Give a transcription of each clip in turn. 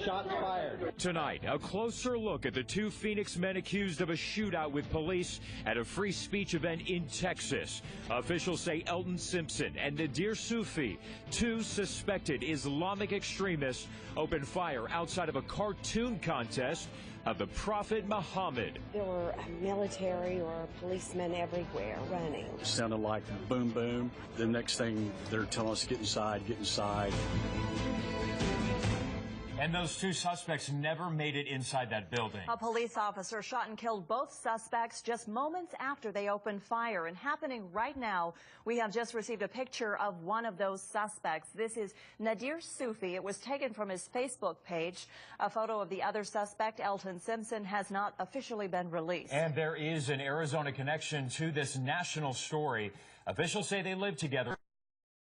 Shots fired. Tonight, a closer look at the two Phoenix men accused of a shootout with police at a free speech event in Texas. Officials say Elton Simpson and Nadir Sufi, two suspected Islamic extremists, opened fire outside of a cartoon contest of the Prophet Muhammad. There were military or policemen everywhere running. It sounded like boom, boom. The next thing they're telling us, get inside, get inside. And those two suspects never made it inside that building. A police officer shot and killed both suspects just moments after they opened fire. And happening right now, we have just received a picture of one of those suspects. This is Nadir Sufi. It was taken from his Facebook page. A photo of the other suspect, Elton Simpson, has not officially been released. And there is an Arizona connection to this national story. Officials say they live together in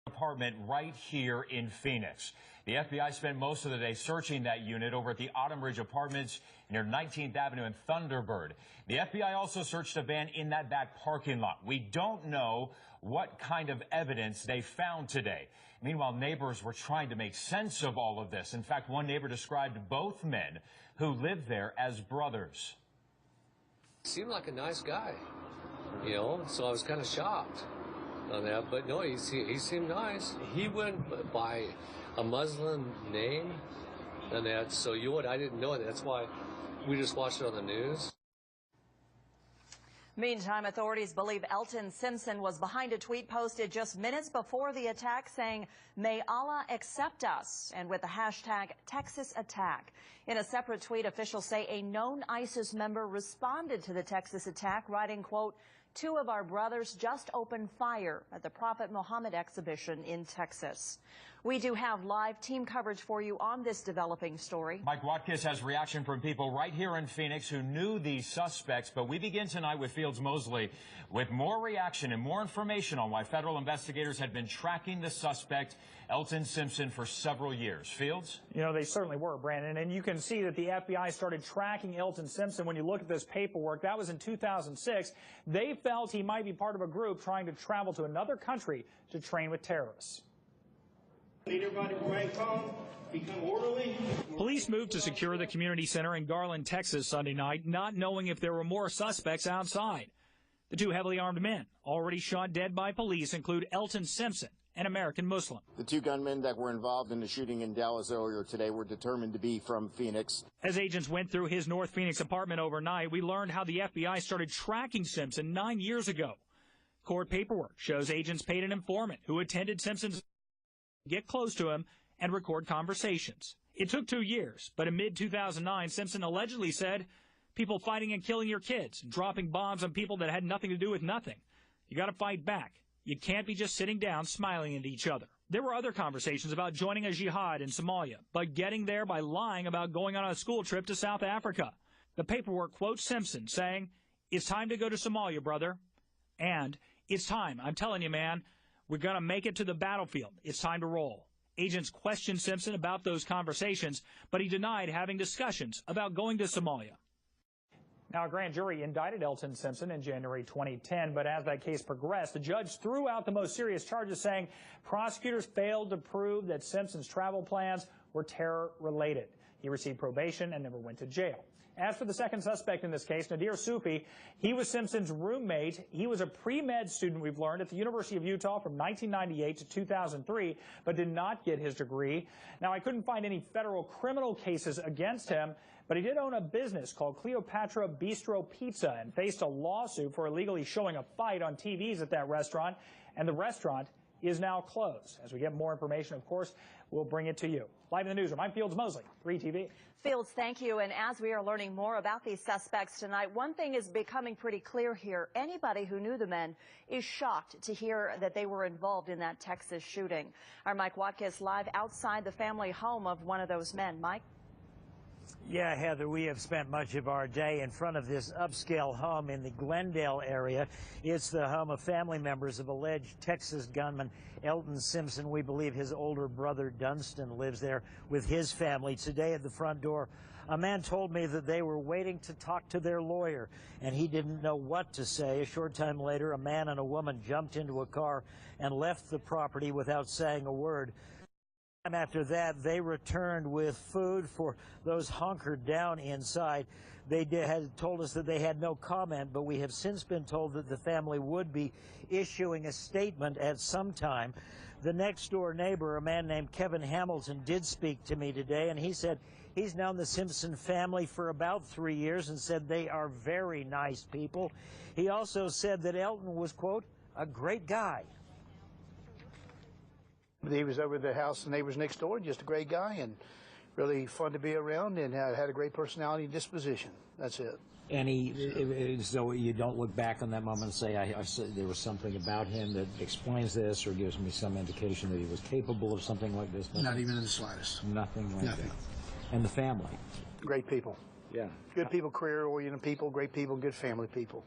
an apartment right here in Phoenix. The FBI spent most of the day searching that unit over at the Autumn Ridge Apartments near 19th Avenue and Thunderbird. The FBI also searched a van in that back parking lot. We don't know what kind of evidence they found today. Meanwhile, neighbors were trying to make sense of all of this. In fact, one neighbor described both men who lived there as brothers. Seemed like a nice guy, you know, so I was kind of shocked on that. But no, he seemed nice. He went by a Muslim name and that, so I didn't know it. That's why we just watched it on the news. Meantime, authorities believe Elton Simpson was behind a tweet posted just minutes before the attack saying, "May Allah accept us," and with the hashtag Texas Attack. In a separate tweet, officials say a known ISIS member responded to the Texas attack, writing, quote, "Two of our brothers just opened fire at the Prophet Muhammad exhibition in Texas." We do have live team coverage for you on this developing story. Mike Watkis has reaction from people right here in Phoenix who knew these suspects. But we begin tonight with Fields Mosley with more reaction and more information on why federal investigators had been tracking the suspect, Elton Simpson, for several years. Fields? You know, they certainly were, Brandon. And you can see that the FBI started tracking Elton Simpson when you look at this paperwork. That was in 2006. They felt he might be part of a group trying to travel to another country to train with terrorists. Need everybody to remain calm, become orderly. Police moved to secure the community center in Garland, Texas Sunday night, not knowing if there were more suspects outside. The two heavily armed men already shot dead by police include Elton Simpson, an American Muslim. The two gunmen that were involved in the shooting in Dallas earlier today were determined to be from Phoenix. As agents went through his North Phoenix apartment overnight, we learned how the FBI started tracking Simpson 9 years ago. Court paperwork shows agents paid an informant who attended Simpson's get close to him and record conversations. It took 2 years, but in mid-2009, Simpson allegedly said, "People fighting and killing your kids, and dropping bombs on people that had nothing to do with nothing. You got to fight back. You can't be just sitting down smiling at each other." There were other conversations about joining a jihad in Somalia, but getting there by lying about going on a school trip to South Africa. The paperwork quotes Simpson saying, "It's time to go to Somalia, brother." And, "It's time, I'm telling you, man. We're going to make it to the battlefield. It's time to roll." Agents questioned Simpson about those conversations, but he denied having discussions about going to Somalia. Now, a grand jury indicted Elton Simpson in January 2010, but as that case progressed, the judge threw out the most serious charges, saying prosecutors failed to prove that Simpson's travel plans were terror-related. He received probation and never went to jail. As for the second suspect in this case, Nadir Sufi, he was Simpson's roommate. He was a pre-med student, we've learned, at the University of Utah from 1998 to 2003, but did not get his degree. Now, I couldn't find any federal criminal cases against him, but he did own a business called Cleopatra Bistro Pizza and faced a lawsuit for illegally showing a fight on TVs at that restaurant, and the restaurant is now closed. As we get more information, of course, we'll bring it to you. Live in the newsroom, I'm Fields Mosley, 3TV. Fields, thank you. And as we are learning more about these suspects tonight, one thing is becoming pretty clear here. Anybody who knew the men is shocked to hear that they were involved in that Texas shooting. Our Mike Watkis live outside the family home of one of those men. Mike? Yeah, Heather, we have spent much of our day in front of this upscale home in the Glendale area. It's the home of family members of alleged Texas gunman Elton Simpson. We believe his older brother Dunstan lives there with his family. Today at the front door, a man told me that they were waiting to talk to their lawyer, and he didn't know what to say. A short time later, a man and a woman jumped into a car and left the property without saying a word. After that, they returned with food for those hunkered down inside. They had told us that they had no comment, but we have since been told that the family would be issuing a statement at some time. The next-door neighbor, a man named Kevin Hamilton, did speak to me today, and he said he's known the Simpson family for about 3 years and said they are very nice people. He also said that Elton was, quote, a great guy. He was over at the house, the neighbors next door, just a great guy and really fun to be around, and had a great personality and disposition. That's it. And so you don't look back on that moment and say, I said there was something about him that explains this or gives me some indication that he was capable of something like this? Not even in the slightest. Nothing like that. And the family? Great people. Yeah. Good people, career-oriented people, great people, good family people.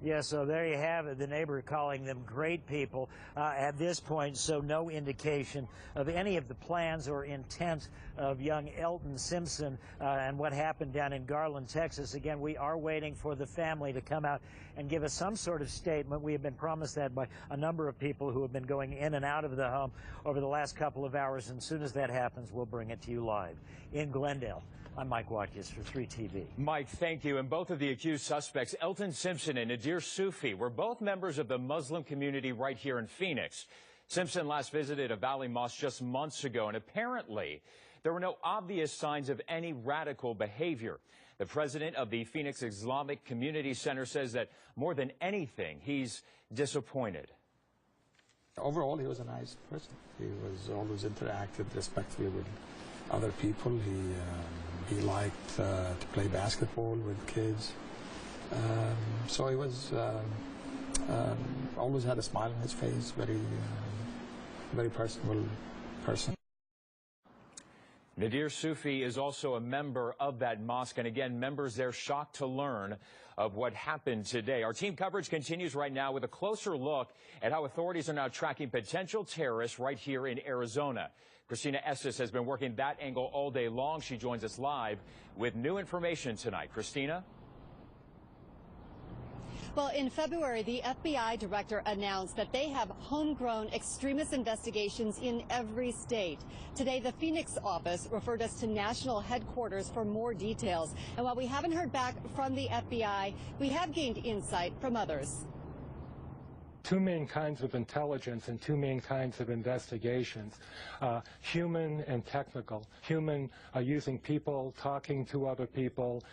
Yeah, so there you have it, the neighbor calling them great people at this point, so no indication of any of the plans or intent of young Elton Simpson and what happened down in Garland, Texas. Again, we are waiting for the family to come out and give us some sort of statement. We have been promised that by a number of people who have been going in and out of the home over the last couple of hours, and as soon as that happens, we'll bring it to you live. In Glendale, I'm Mike Watkins for 3TV. Mike, thank you. And both of the accused suspects, Elton Simpson and Nadir Sufi, were both members of the Muslim community right here in Phoenix. Simpson last visited a Valley mosque just months ago, and apparently there were no obvious signs of any radical behavior. The president of the Phoenix Islamic Community Center says that more than anything, he's disappointed. Overall, he was a nice person. He was always interacted respectfully with other people. He liked to play basketball with kids. So he was always had a smile on his face, very personable person. Nadir Sufi is also a member of that mosque, and again, members there shocked to learn of what happened today. Our team coverage continues right now with a closer look at how authorities are now tracking potential terrorists right here in Arizona. Christina Estes has been working that angle all day long. She joins us live with new information tonight. Christina? Well, in February, the FBI director announced that they have homegrown extremist investigations in every state. Today, the Phoenix office referred us to national headquarters for more details. And while we haven't heard back from the FBI, we have gained insight from others. Two main kinds of intelligence and two main kinds of investigations, human and technical. Human, using people, talking to other people,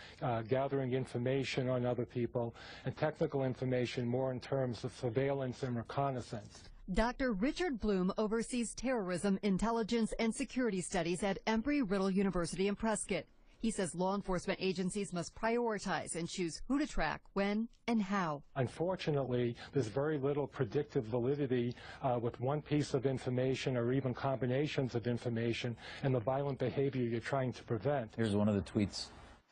gathering information on other people, and technical information more in terms of surveillance and reconnaissance. Dr. Richard Bloom oversees terrorism, intelligence, and security studies at Embry-Riddle University in Prescott. He says law enforcement agencies must prioritize and choose who to track, when, and how. Unfortunately, there's very little predictive validity with one piece of information or even combinations of information and the violent behavior you're trying to prevent. Here's one of the tweets.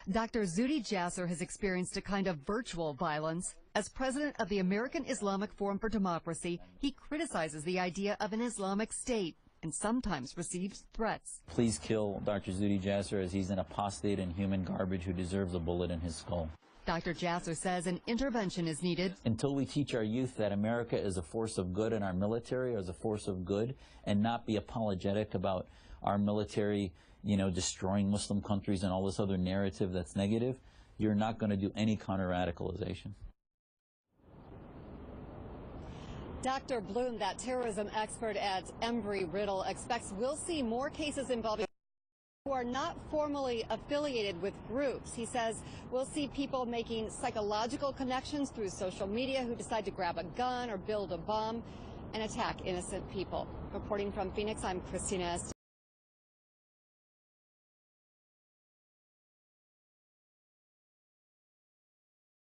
Dr. Zuhdi Jasser has experienced a kind of virtual violence. As president of the American Islamic Forum for Democracy, he criticizes the idea of an Islamic State and sometimes receives threats. Please kill Dr. Zuhdi Jasser, as he's an apostate and human garbage who deserves a bullet in his skull. Dr. Jasser says an intervention is needed. Until we teach our youth that America is a force of good and our military is a force of good, and not be apologetic about our military, destroying Muslim countries and all this other narrative that's negative, you're not going to do any counter-radicalization. Dr. Bloom, that terrorism expert at Embry-Riddle, expects we'll see more cases involving who are not formally affiliated with groups. He says we'll see people making psychological connections through social media who decide to grab a gun or build a bomb and attack innocent people. Reporting from Phoenix, I'm Christina Estes.